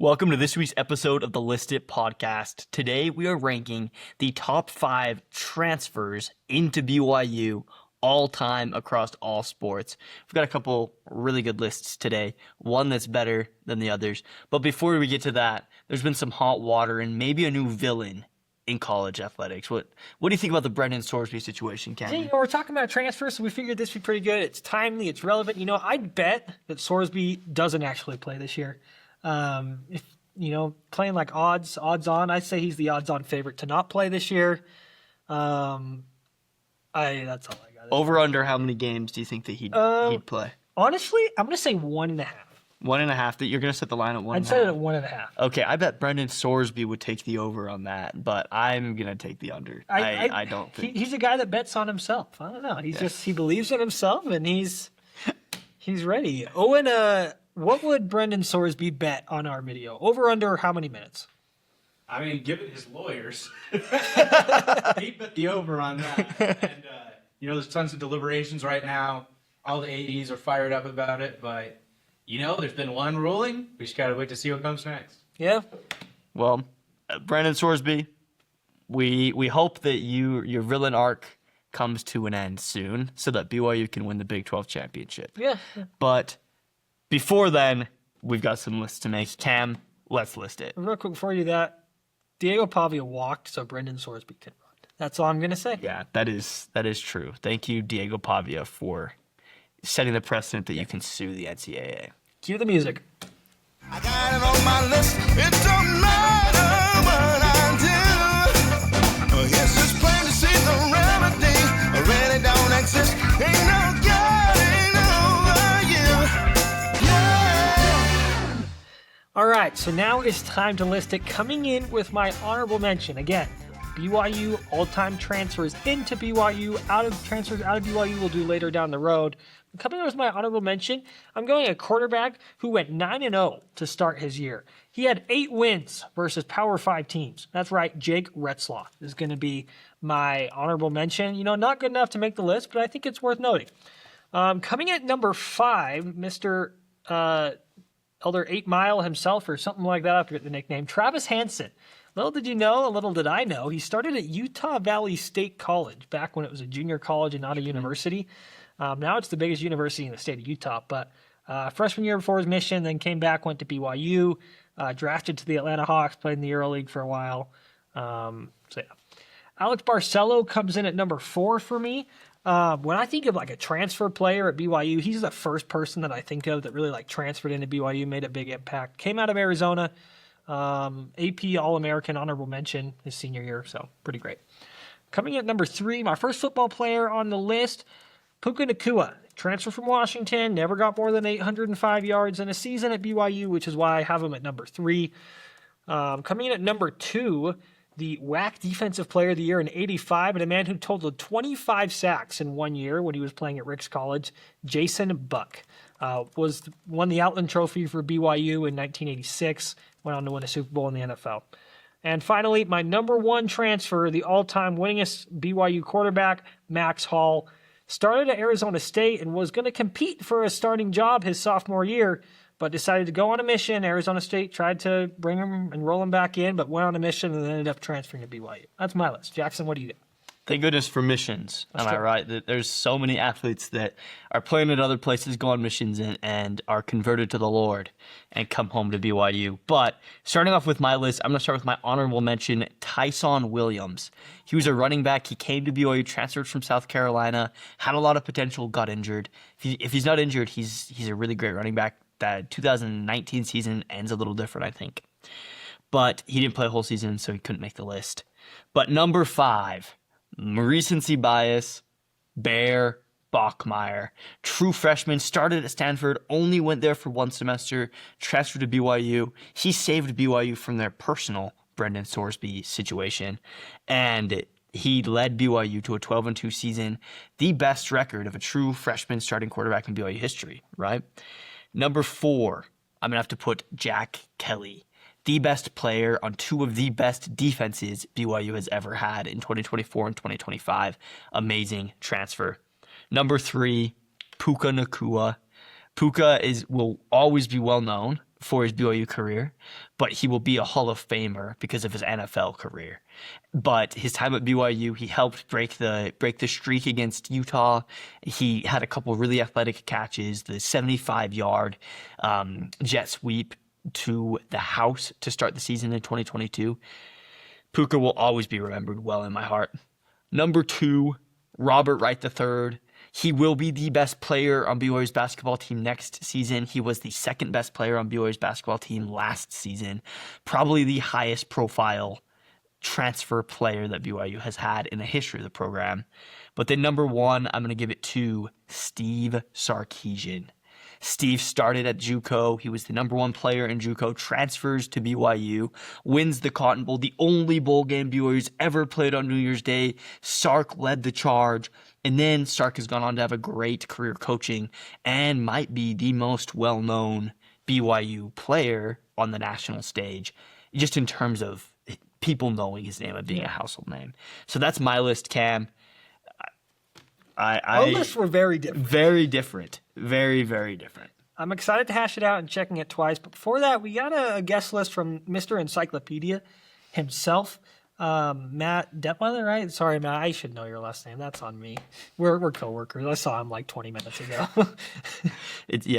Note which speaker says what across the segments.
Speaker 1: Welcome to this week's episode of the Lyst podcast. Today we are ranking the top 5 transfers into BYU all time across all sports. We've got a couple really good lists today, one that's better than the others. But before we get to that, there's been some hot water and maybe a new villain in college athletics. What do you think about the Brendan Sorsby situation, Cameron?
Speaker 2: Yeah, we're talking about transfers, so we figured this would be pretty good. It's timely, it's relevant. I'd bet that Sorsby doesn't actually play this year. If playing like odds on, I'd say he's the odds on favorite to not play this year. That's all I got.
Speaker 1: Over under how many games do you think that he'd play?
Speaker 2: Honestly, I'm gonna say 1.5.
Speaker 1: 1.5. That you're gonna set the line at 1.5.
Speaker 2: I'd set it at 1.5.
Speaker 1: Okay, I bet Brendan Sorsby would take the over on that, but I'm gonna take the under. I don't think
Speaker 2: he's a guy that bets on himself. I don't know. He believes in himself and he's ready. Owen, what would Brendan Sorsby bet on our video? Over under how many minutes?
Speaker 3: I mean, given his lawyers, he'd bet the over on that. And, there's tons of deliberations right now. All the ADs are fired up about it, but, there's been one ruling. We just got to wait to see what comes next.
Speaker 2: Yeah.
Speaker 1: Well, Brendan Sorsby, we hope that your villain arc comes to an end soon so that BYU can win the Big 12 championship.
Speaker 2: Yeah.
Speaker 1: But before then, we've got some lists to make. Cam, let's list it.
Speaker 2: Real quick before you do that, Diego Pavia walked so Brendan Sorsby can run. That's all I'm going to say.
Speaker 1: Yeah, that is true. Thank you, Diego Pavia, for setting the precedent that you can sue the NCAA.
Speaker 2: Cue the music.
Speaker 4: I got it on my list. It don't matter what I do. It's just plain to see the remedy really don't exist. Ain't no getting over you. Yeah.
Speaker 2: All right, so now it's time to list it. Coming in with my honorable mention again. BYU all-time transfers into BYU, transfers out of BYU we'll do later down the road. Coming in with my honorable mention, I'm going a quarterback who went 9-0 to start his year. He had 8 wins versus Power 5 teams. That's right, Jake Retzlaff is going to be my honorable mention. Not good enough to make the list, but I think it's worth noting. Coming at number 5, Mr. Elder 8 Mile himself or something like that, I forget the nickname, Travis Hansen. Little did you know, little did I know, he started at Utah Valley State College back when it was a junior college and not a university. Now it's the biggest university in the state of Utah, but freshman year before his mission, then came back, went to BYU, drafted to the Atlanta Hawks, played in the EuroLeague for a while. Alex Barcelo comes in at number 4 for me. When I think of like a transfer player at BYU, he's the first person that I think of that really transferred into BYU, made a big impact. Came out of Arizona, AP All-American honorable mention his senior year, so pretty great. Coming in at number 3, my first football player on the list, Puka Nacua, transfer from Washington, never got more than 805 yards in a season at BYU, which is why I have him at number 3. Coming in at number 2, the WAC Defensive Player of the Year in '85, and a man who totaled 25 sacks in 1 year when he was playing at Ricks College, Jason Buck. Won the Outland Trophy for BYU in 1986, went on to win a Super Bowl in the NFL. And finally, my number 1 transfer, the all-time winningest BYU quarterback, Max Hall, started at Arizona State and was going to compete for a starting job his sophomore year, but decided to go on a mission. Arizona State tried to bring him and roll him back in, but went on a mission and ended up transferring to BYU. That's my list. Jackson, what do you get?
Speaker 1: Thank goodness for missions. Am I right? That there's so many athletes that are playing at other places, go on missions, and are converted to the Lord and come home to BYU. But starting off with my list, I'm going to start with my honorable mention, Tyson Williams. He was a running back. He came to BYU, transferred from South Carolina, had a lot of potential, got injured. If he's not injured, he's a really great running back. That 2019 season ends a little different, I think. But he didn't play a whole season, so he couldn't make the list. But number 5, recency bias, Bear Bachmeier. True freshman, started at Stanford, only went there for 1 semester, transferred to BYU. He saved BYU from their personal Brendan Sorsby situation, and he led BYU to a 12-2 season, the best record of a true freshman starting quarterback in BYU history, right? Number 4, I'm going to have to put Jack Kelly, the best player on 2 of the best defenses BYU has ever had in 2024 and 2025. Amazing transfer. Number 3, Puka Nacua. Puka will always be well known for his BYU career, but he will be a Hall of Famer because of his NFL career. But his time at BYU, he helped break the streak against Utah. He had a couple really athletic catches, the 75-yard jet sweep to the house to start the season in 2022. Puka will always be remembered well in my heart. Number 2, Robert Wright III. He will be the best player on BYU's basketball team next season. He was the second best player on BYU's basketball team last season. Probably the highest profile transfer player that BYU has had in the history of the program. But then number 1, I'm going to give it to Steve Sarkisian. Steve started at JUCO. He was the number 1 player in JUCO, transfers to BYU, wins the Cotton Bowl, the only bowl game BYU's ever played on New Year's Day. Sark led the charge. And then Sark has gone on to have a great career coaching and might be the most well-known BYU player on the national stage, just in terms of people knowing his name and being a household name. So that's my list, Cam.
Speaker 2: Our lists were very different.
Speaker 1: Very different. Very, very different.
Speaker 2: I'm excited to hash it out and checking it twice. But before that, we got a guest list from Mr. Encyclopedia himself. Matt Detweiler, right? Sorry, Matt, I should know your last name. That's on me. We're coworkers. I saw him like 20 minutes ago.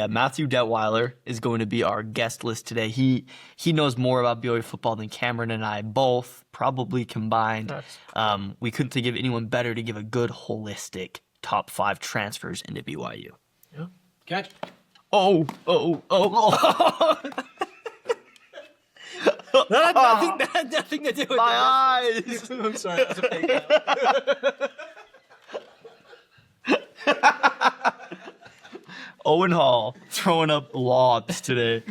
Speaker 1: Matthew Detweiler is going to be our guest list today. He knows more about BYU football than Cameron and I both, probably combined. We couldn't think of anyone better to give a good holistic top 5 transfers into BYU.
Speaker 2: Yeah.
Speaker 3: Catch.
Speaker 1: Oh.
Speaker 2: That had nothing to do with
Speaker 1: My eyes.
Speaker 2: I'm sorry. That was a fake out.
Speaker 1: Owen Hall throwing up lobs today.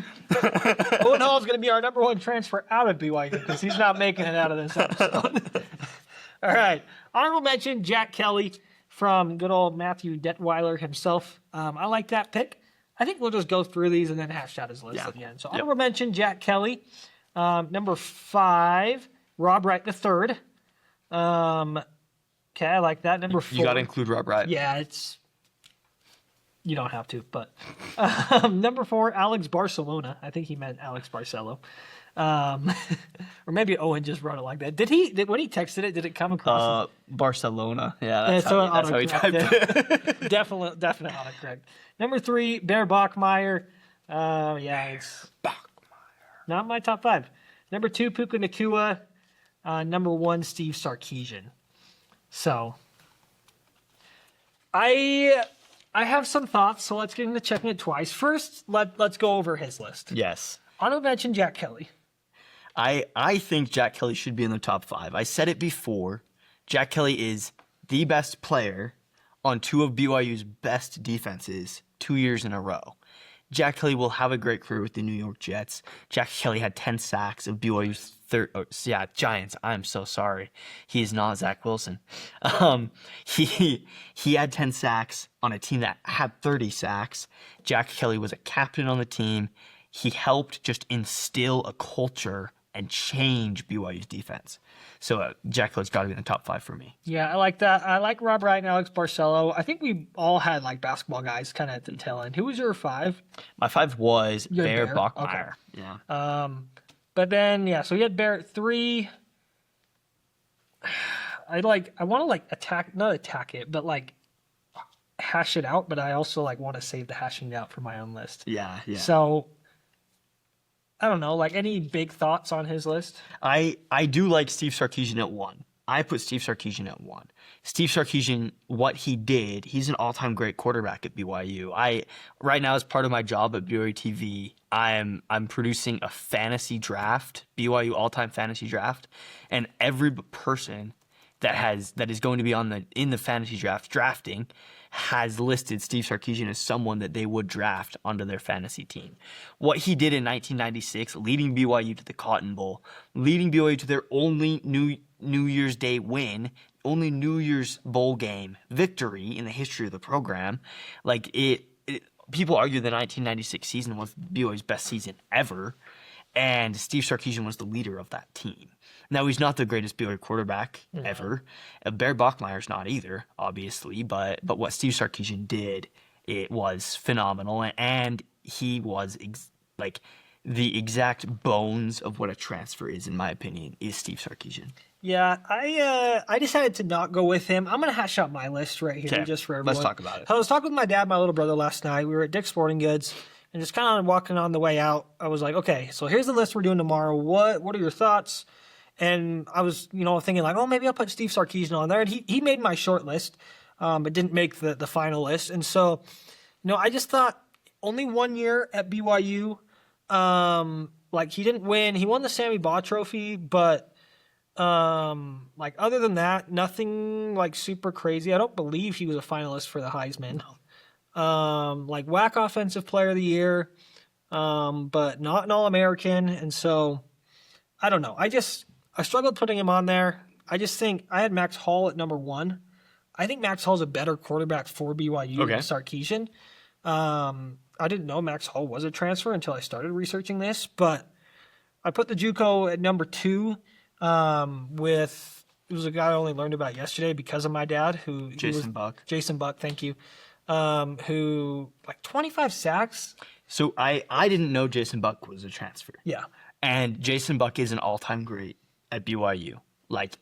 Speaker 2: Owen Hall is going to be our number 1 transfer out of BYU because he's not making it out of this episode. All right. Honorable mention, Jack Kelly from good old Matthew Detweiler himself. I like that pick. I think we'll just go through these and then hash out his list at the end. So honorable mention, Jack Kelly. Number 5, Rob Wright III. Okay, I like that. Number 4.
Speaker 1: You got to include Rob Wright.
Speaker 2: Yeah, you don't have to, but number 4, Alex Barcelona. I think he meant Alex Barcelo. Or maybe Owen just wrote it like that. When he texted it, did it come across?
Speaker 1: Barcelona. Yeah, that's how he typed it.
Speaker 2: Definite autocorrect. Number 3, Bear Bachmeyer. It's not my top 5. Number 2, Puka Nacua. Number 1, Steve Sarkisian. So, I have some thoughts, so let's get into checking it twice. First, let's go over his list.
Speaker 1: Yes.
Speaker 2: Honorable mention, Jack Kelly.
Speaker 1: I think Jack Kelly should be in the top 5. I said it before. Jack Kelly is the best player on 2 of BYU's best defenses 2 years in a row. Jack Kelly will have a great career with the New York Jets. Jack Kelly had 10 sacks of BYU's Giants. I'm so sorry. He is not Zach Wilson. He had 10 sacks on a team that had 30 sacks. Jack Kelly was a captain on the team. He helped just instill a culture and change BYU's defense. So Jack Kelly's got to be in the top 5 for me.
Speaker 2: Yeah, I like that. I like Rob Wright and Alex Barcelo. I think we all had like basketball guys kind of at the tail end. Who was your 5?
Speaker 1: My 5 was Bear Bachmeyer.
Speaker 2: Okay.
Speaker 1: Yeah.
Speaker 2: But then, so we had Bear at 3. I want to not attack it, but like hash it out. But I also want to save the hashing out for my own list.
Speaker 1: Yeah.
Speaker 2: So I don't know, like any big thoughts on his list?
Speaker 1: I do like Steve Sarkisian at 1. I put Steve Sarkisian at 1. Steve Sarkisian, what he did, he's an all-time great quarterback at BYU. Right now, as part of my job at BYU TV, I'm producing a fantasy draft, BYU all-time fantasy draft, and every person that is going to be in the fantasy draft drafting has listed Steve Sarkisian as someone that they would draft onto their fantasy team. What he did in 1996, leading BYU to the Cotton Bowl, leading BYU to their only New Year's Day win, only New Year's Bowl game victory in the history of the program. People argue the 1996 season was BYU's best season ever, and Steve Sarkisian was the leader of that team. Now, he's not the greatest BYU quarterback ever. Bear Bachmeyer's not either, obviously, but what Steve Sarkisian did, it was phenomenal, and he was the exact bones of what a transfer is, in my opinion, is Steve Sarkisian.
Speaker 2: Yeah, I decided to not go with him. I'm gonna hash out my list right here
Speaker 1: Okay,
Speaker 2: just for everyone.
Speaker 1: let's talk about it.
Speaker 2: I was talking with my dad, and my little brother last night. We were at Dick's Sporting Goods, and just kind of walking on the way out. I was like, okay, so here's the list we're doing tomorrow. What are your thoughts? And I was, thinking like, oh, maybe I'll put Steve Sarkisian on there. And he made my short list, but didn't make the final list. And so, I just thought only 1 year at BYU. He didn't win. He won the Sammy Baugh Trophy, but other than that, nothing like super crazy. I don't believe he was a finalist for the Heisman. WAC Offensive Player of the Year, but not an All-American. And so, I don't know. I struggled putting him on there. I just think I had Max Hall at number 1. I think Max Hall's a better quarterback for BYU than Sarkisian. I didn't know Max Hall was a transfer until I started researching this, but I put the JUCO at number 2. It was a guy I only learned about yesterday because of my dad, Jason Buck, thank you. Who 25 sacks.
Speaker 1: So I didn't know Jason Buck was a transfer.
Speaker 2: Yeah.
Speaker 1: And Jason Buck is an all-time great at BYU.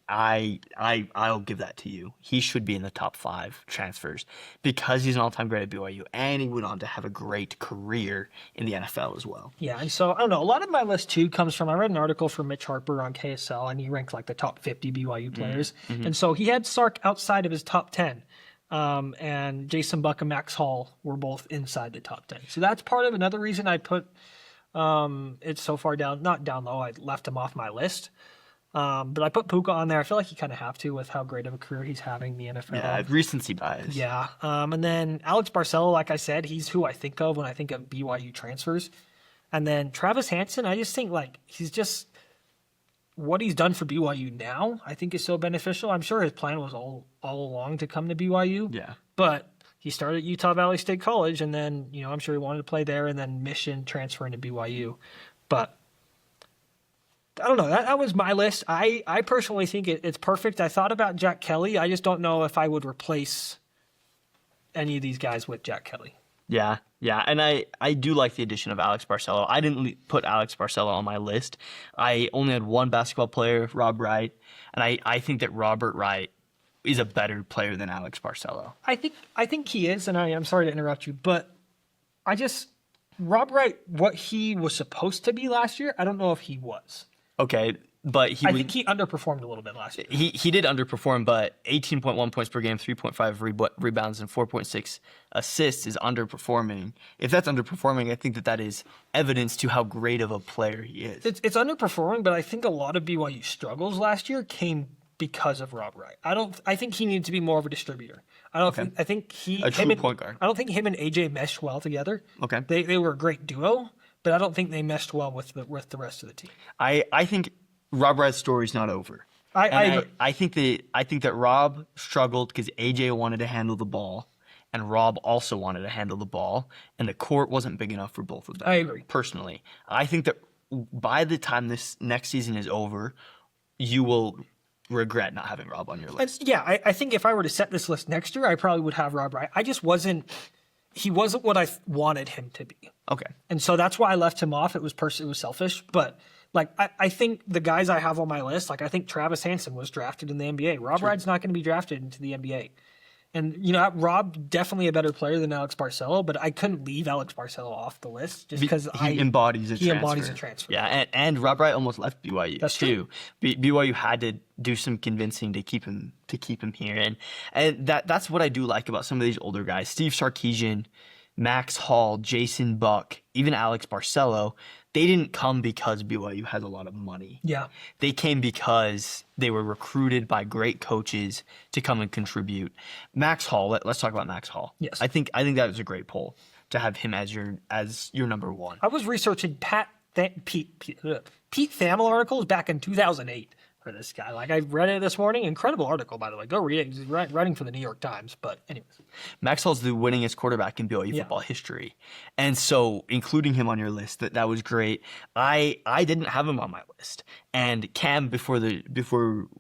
Speaker 1: I'll give that to you. He should be in the top 5 transfers because he's an all-time great at BYU, and he went on to have a great career in the NFL as well.
Speaker 2: Yeah, and so I don't know. A lot of my list too comes from I read an article from Mitch Harper on KSL, and he ranked the top 50 BYU players, and so he had Sark outside of his top 10. And Jason Buck and Max Hall were both inside the top 10. So that's part of another reason I put it so far down, not down low. I left him off my list. But I put Puka on there. I feel like you kind of have to with how great of a career he's having in the NFL.
Speaker 1: Yeah, recency bias.
Speaker 2: Yeah. And then Alex Barcelo, like I said, he's who I think of when I think of BYU transfers. And then Travis Hansen, I just think he's just what he's done for BYU now, I think is so beneficial. I'm sure his plan was all along to come to BYU.
Speaker 1: Yeah.
Speaker 2: But he started at Utah Valley State College, and then, I'm sure he wanted to play there, and then Mission transferring to BYU. But I don't know. That was my list. I personally think it's perfect. I thought about Jack Kelly. I just don't know if I would replace any of these guys with Jack Kelly.
Speaker 1: Yeah. And I do like the addition of Alex Barcelo. I didn't put Alex Barcelo on my list. I only had one basketball player, Rob Wright, and I think that Robert Wright is a better player than Alex Barcelo.
Speaker 2: I think he is, and I'm sorry to interrupt you, but Rob Wright, what he was supposed to be last year, I don't know if he was.
Speaker 1: Okay, but
Speaker 2: I think he underperformed a little bit last year.
Speaker 1: He did underperform, but 18.1 points per game, 3.5 rebounds, and 4.6 assists is underperforming. If that's underperforming, I think that is evidence to how great of a player he is.
Speaker 2: It's underperforming, but I think a lot of BYU struggles last year came because of Rob Wright. I think he needed to be more of a distributor. I think
Speaker 1: a true point guard.
Speaker 2: I don't think him and AJ meshed well together.
Speaker 1: Okay.
Speaker 2: They were a great duo, but I don't think they meshed well with the rest of the team.
Speaker 1: I think Rob Wright's story's not over. I think that Rob struggled because AJ wanted to handle the ball, and Rob also wanted to handle the ball, and the court wasn't big enough for both of them.
Speaker 2: I agree.
Speaker 1: Personally, I think that by the time this next season is over, you will regret not having Rob on your list.
Speaker 2: I think if I were to set this list next year, I probably would have Rob Wright. He wasn't what I wanted him to be.
Speaker 1: Okay.
Speaker 2: And so that's why I left him off. It was selfish, but I think the guys I have on my list, I think Travis Hansen was drafted in the NBA. Rob Wright's not going to be drafted into the NBA. And, Rob, definitely a better player than Alex Barcelo, but I couldn't leave Alex Barcelo off the list just because
Speaker 1: he embodies a
Speaker 2: transfer.
Speaker 1: Yeah, and Rob Wright almost left BYU.
Speaker 2: That's
Speaker 1: too.
Speaker 2: True.
Speaker 1: BYU had to do some convincing to keep him here, and that's what I do like about some of these older guys. Steve Sarkisian, Max Hall, Jason Buck, even Alex Barcelo. They didn't come because BYU has a lot of money.
Speaker 2: Yeah.
Speaker 1: They came because they were recruited by great coaches to come and contribute. Max Hall, let's talk about Max Hall.
Speaker 2: Yes.
Speaker 1: I think that was a great poll to have him as your number one.
Speaker 2: I was researching Pete Thamel articles back in 2008 for this guy. I read it this morning. Incredible article, by the way. Go read it. He's writing for the New York Times. But anyways.
Speaker 1: Max Hall's the winningest quarterback in BYU football history. And so including him on your list, that was great. I didn't have him on my list. And Cam, before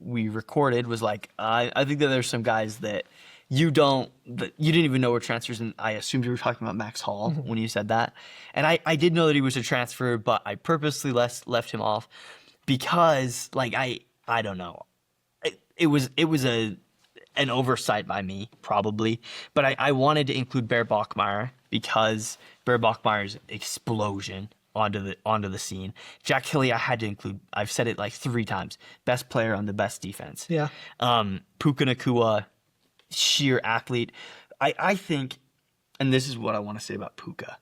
Speaker 1: we recorded, was like, I think that there's some guys that you didn't even know were transfers, and I assumed you were talking about Max Hall when you said that. And I did know that he was a transfer, but I purposely left him off because, like, I don't know. It was an oversight by me, probably. But I wanted to include Bear Bachmeier because Bear Bachmeier's explosion onto the scene. Jack Kelly, I had to include. I've said it like 3 times. Best player on the best defense.
Speaker 2: Yeah.
Speaker 1: Puka Nacua, sheer athlete. I think, and this is what I want to say about Puka.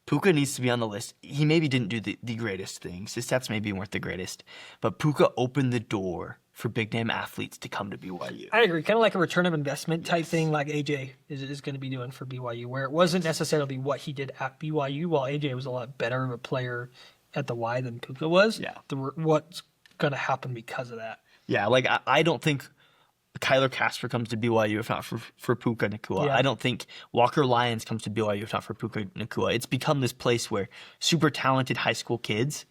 Speaker 1: Puka needs to be on the list. He maybe didn't do the greatest things. His stats maybe weren't the greatest. But Puka opened the door for big-name athletes to come to BYU.
Speaker 2: I agree. Kind of like a return of investment type thing like AJ is going to be doing for BYU, where it wasn't necessarily what he did at BYU, while AJ was a lot better of a player at the Y than Puka was.
Speaker 1: Yeah.
Speaker 2: What's going to happen because of that.
Speaker 1: Yeah, like I don't think Kyler Casper comes to BYU if not for Puka Nacua.
Speaker 2: Yeah.
Speaker 1: I don't think Walker Lyons comes to BYU if not for Puka Nacua. It's become this place where super talented high school kids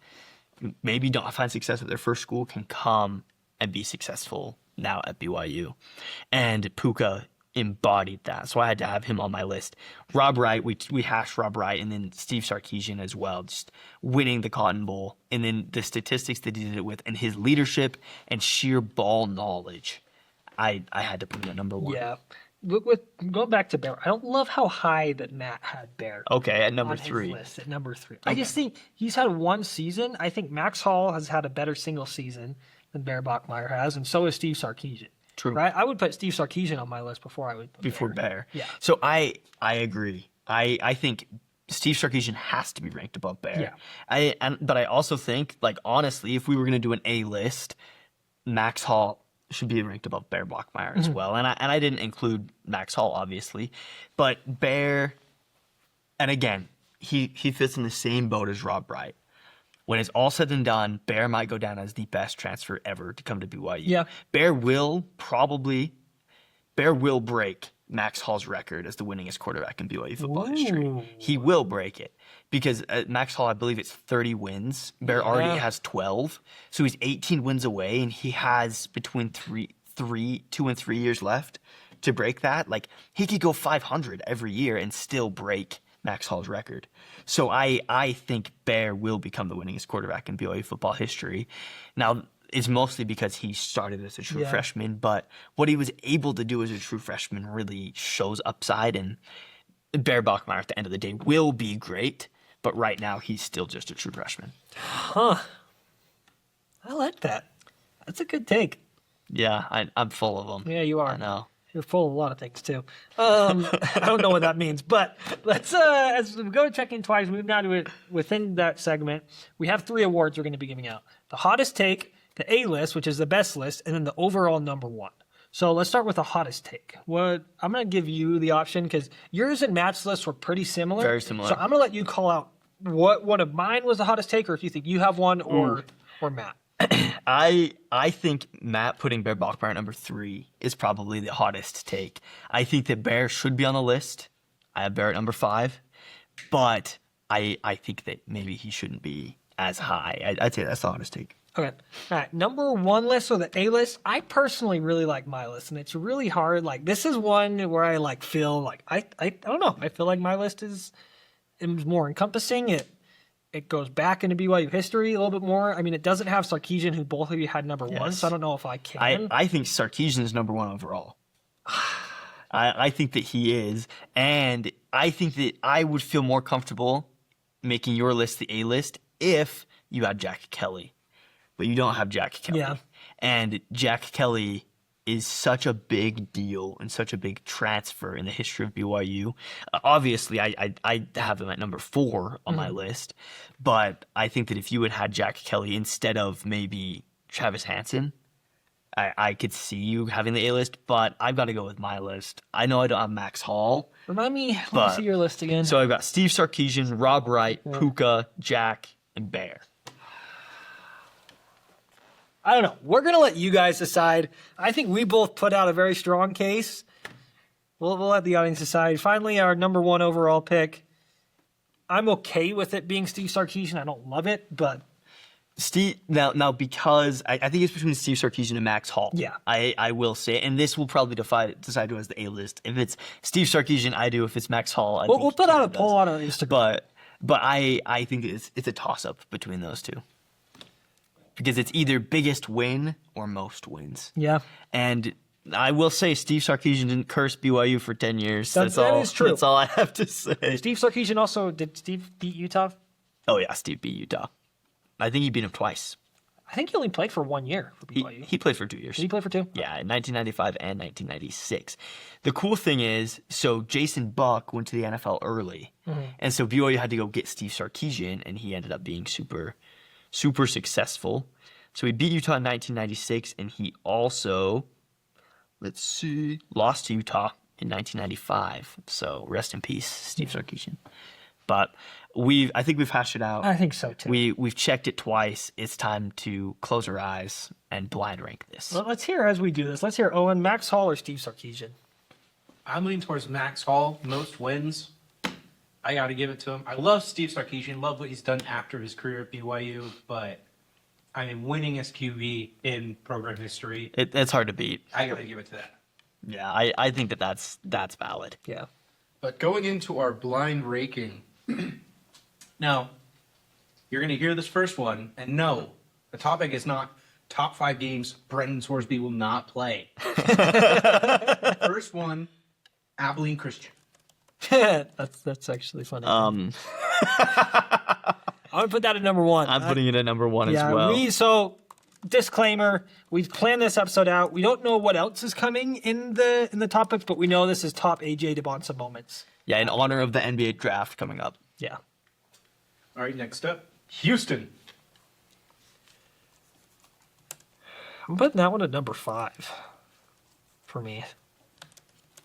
Speaker 1: maybe don't find success at their first school can come and be successful now at BYU. And Puka embodied that. So I had to have him on my list. Rob Wright, we hashed Rob Wright, and then Steve Sarkisian as well, just winning the Cotton Bowl. And then the statistics that he did it with and his leadership and sheer ball knowledge. I had to put him at number 1.
Speaker 2: Yeah. With going back to Bear, I don't love how high that Matt had Bear.
Speaker 1: Okay, at number
Speaker 2: on his
Speaker 1: 3.
Speaker 2: list, at number 3. I just think he's had one season. I think Max Hall has had a better single season than Bear Bachmeier has, and so is Steve Sarkisian.
Speaker 1: True.
Speaker 2: Right? I would put Steve Sarkisian on my list before I would put
Speaker 1: Bear.
Speaker 2: Yeah.
Speaker 1: So I agree. I think Steve Sarkisian has to be ranked above Bear.
Speaker 2: Yeah.
Speaker 1: But I also think, like, honestly, if we were going to do an A list, Max Hall should be ranked above Bear Bachmeier as well. And I didn't include Max Hall, obviously. But Bear, and again, he fits in the same boat as Rob Wright. When it's all said and done, Bear might go down as the best transfer ever to come to BYU.
Speaker 2: Yeah.
Speaker 1: Bear will break Max Hall's record as the winningest quarterback in BYU football history. He will break it because Max Hall, I believe it's 30 wins. Bear already has 12. So he's 18 wins away, and he has between 2 and 3 years left to break that. Like, he could go 500 every year and still break Max Hall's record. So I think Bear will become the winningest quarterback in BYU football history. Now, it's mostly because he started as a true freshman, but what he was able to do as a true freshman really shows upside, and Bear Bachmeier at the end of the day will be great, but right now he's still just a true freshman.
Speaker 2: Huh. I like that. That's a good take.
Speaker 1: Yeah, I'm full of them.
Speaker 2: Yeah, you are.
Speaker 1: I know.
Speaker 2: You're full of a lot of things too. I don't know what that means, but let's as we go to check in twice, move now to it within that segment. We have 3 awards we're going to be giving out: the hottest take, the A list, which is the best list, and then the overall number 1. So let's start with the hottest take. I'm going to give you the option because yours and Matt's lists were pretty similar.
Speaker 1: Very similar.
Speaker 2: So I'm going to let you call out what one of mine was the hottest take, or if you think you have one, or Matt.
Speaker 1: I think Matt putting Bear Bachmeier at number 3 is probably the hottest take. I think that Bear should be on the list. I have Bear at number 5, but I think that maybe he shouldn't be as high. I'd say that's the hottest take.
Speaker 2: Okay. All right. Number 1 list, or the A list, I personally really like my list, and it's really hard. Like, this is one where I like feel like I don't know. I feel like my list is more encompassing. It goes back into BYU history a little bit more. I mean, it doesn't have Sarkisian, who both of you had number 1, so I don't know if I can.
Speaker 1: I think Sarkisian is number 1 overall. I think that he is, and I think that I would feel more comfortable making your list the A list if you had Jack Kelly. But you don't have Jack Kelly.
Speaker 2: Yeah.
Speaker 1: And Jack Kelly is such a big deal and such a big transfer in the history of BYU. Obviously, I have him at number 4 on my list. But I think that if you had Jack Kelly instead of maybe Travis Hansen, I could see you having the A list. But I've got to go with my list. I know I don't have Max Hall.
Speaker 2: Remind me, let me see your list again.
Speaker 1: So I've got Steve Sarkisian, Rob Wright, Puka, Jack, and Bear.
Speaker 2: I don't know. We're going to let you guys decide. I think we both put out a very strong case. We'll let the audience decide. Finally, our number 1 overall pick. I'm okay with it being Steve Sarkisian. I don't love it, but
Speaker 1: Steve now because I think it's between Steve Sarkisian and Max Hall.
Speaker 2: Yeah.
Speaker 1: I will say, and this will probably decide who has the A-list. If it's Steve Sarkisian, I do. If it's Max Hall, I think
Speaker 2: We'll put out a
Speaker 1: Kevin
Speaker 2: poll
Speaker 1: does.
Speaker 2: on Instagram.
Speaker 1: But I think it's a toss-up between those two. Because it's either biggest win or most wins.
Speaker 2: Yeah.
Speaker 1: And I will say Steve Sarkisian didn't curse BYU for 10 years.
Speaker 2: That is true.
Speaker 1: That's all I have to say.
Speaker 2: Steve Sarkisian also, did Steve beat Utah?
Speaker 1: Oh, yeah, Steve beat Utah. I think he beat him twice.
Speaker 2: I think he only played for 1 year for BYU.
Speaker 1: He played for 2 years.
Speaker 2: Did he play for 2?
Speaker 1: Yeah, in 1995 and 1996. The cool thing is, so Jason Buck went to the NFL early, and so BYU had to go get Steve Sarkisian, and he ended up being super, super successful. So he beat Utah in 1996, and he also, lost to Utah in 1995. So rest in peace, Steve Sarkisian. But I think we've hashed it out.
Speaker 2: I think so too.
Speaker 1: We've checked it twice. It's time to close our eyes and blind rank this.
Speaker 2: Well, let's hear as we do this. Let's hear Owen, Max Hall, or Steve Sarkisian.
Speaker 3: I'm leaning towards Max Hall. Most wins. I got to give it to him. I love Steve Sarkisian. Love what he's done after his career at BYU. But I mean, winningest QB in program history.
Speaker 1: It's hard to beat.
Speaker 3: I got to give it to that.
Speaker 1: Yeah, I think that's valid.
Speaker 2: Yeah.
Speaker 3: But going into our blind ranking, now, you're going to hear this first one, and no, the topic is not top 5 games Brendan Sorsby will not play. First one, Abilene Christian.
Speaker 2: that's actually funny. I'm gonna put that at number 1.
Speaker 1: I'm putting it at number 1 as well.
Speaker 2: So disclaimer, we've planned this episode out. We don't know what else is coming in the topics, but we know this is top AJ DeBonsa moments.
Speaker 1: Yeah, in honor of the NBA draft coming up.
Speaker 2: Yeah.
Speaker 3: All right, next up, Houston.
Speaker 2: I'm putting that one at number 5 for me.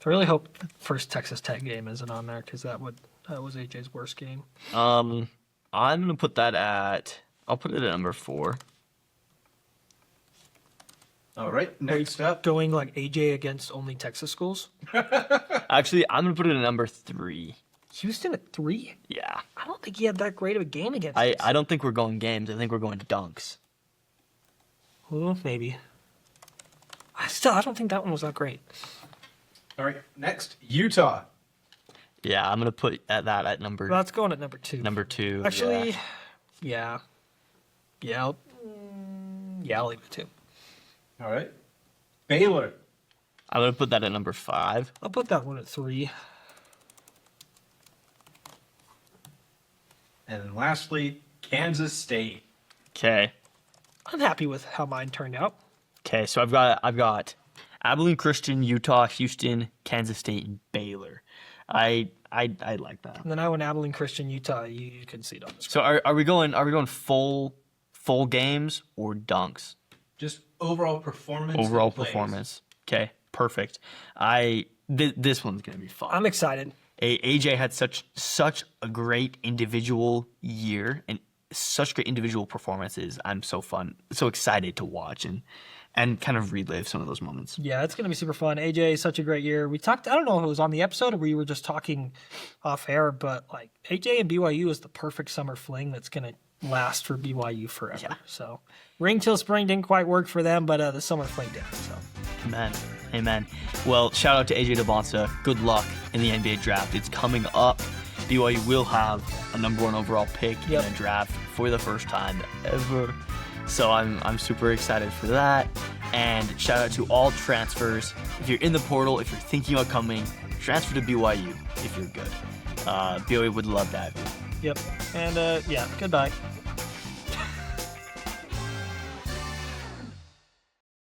Speaker 2: I really hope the first Texas Tech game isn't on there because that was AJ's worst game.
Speaker 1: I'm gonna put that I'll put it at number 4.
Speaker 3: All right, next up,
Speaker 2: Going like AJ against only Texas schools.
Speaker 1: Actually, I'm gonna put it at number 3.
Speaker 2: Houston at 3?
Speaker 1: Yeah.
Speaker 2: I don't think he had that great of a game against
Speaker 1: I
Speaker 2: us.
Speaker 1: don't think we're going games. I think we're going to dunks.
Speaker 2: Well, maybe. I don't think that one was that great.
Speaker 3: all right, next, Utah.
Speaker 1: Yeah, I'm gonna put that at number
Speaker 2: That's going at number 2.
Speaker 1: 2.
Speaker 2: Actually, yeah. I'll leave it 2.
Speaker 3: All right, Baylor.
Speaker 1: I'm gonna put that at number 5.
Speaker 2: I'll put that one at 3.
Speaker 3: And then lastly, Kansas State.
Speaker 1: Okay.
Speaker 2: I'm happy with how mine turned out.
Speaker 1: Okay, so I've got Abilene Christian, Utah, Houston, Kansas State, and Baylor. I like that.
Speaker 2: And then I went Abilene Christian, Utah. You can see it on the screen.
Speaker 1: So are we going full games or dunks?
Speaker 3: Just overall performance.
Speaker 1: Overall
Speaker 3: and plays.
Speaker 1: performance. Okay, perfect. This one's gonna be fun.
Speaker 2: I'm excited.
Speaker 1: AJ had such a great individual year and such great individual performances. I'm so excited to watch and kind of relive some of those moments.
Speaker 2: Yeah, it's going to be super fun. AJ, such a great year. We talked, I don't know if it was on the episode or we were just talking off air, but like AJ and BYU is the perfect summer fling that's going to last for BYU forever.
Speaker 1: Yeah.
Speaker 2: So ring till spring didn't quite work for them, but the summer fling did. So
Speaker 1: Amen. Well, shout out to AJ DeBonsa. Good luck in the NBA draft. It's coming up. BYU will have a number 1 overall pick in a draft for the first time ever. So I'm super excited for that. And shout out to all transfers. If you're in the portal, if you're thinking about coming, transfer to BYU if you're good. BYU would love to have you.
Speaker 2: Yep. And goodbye.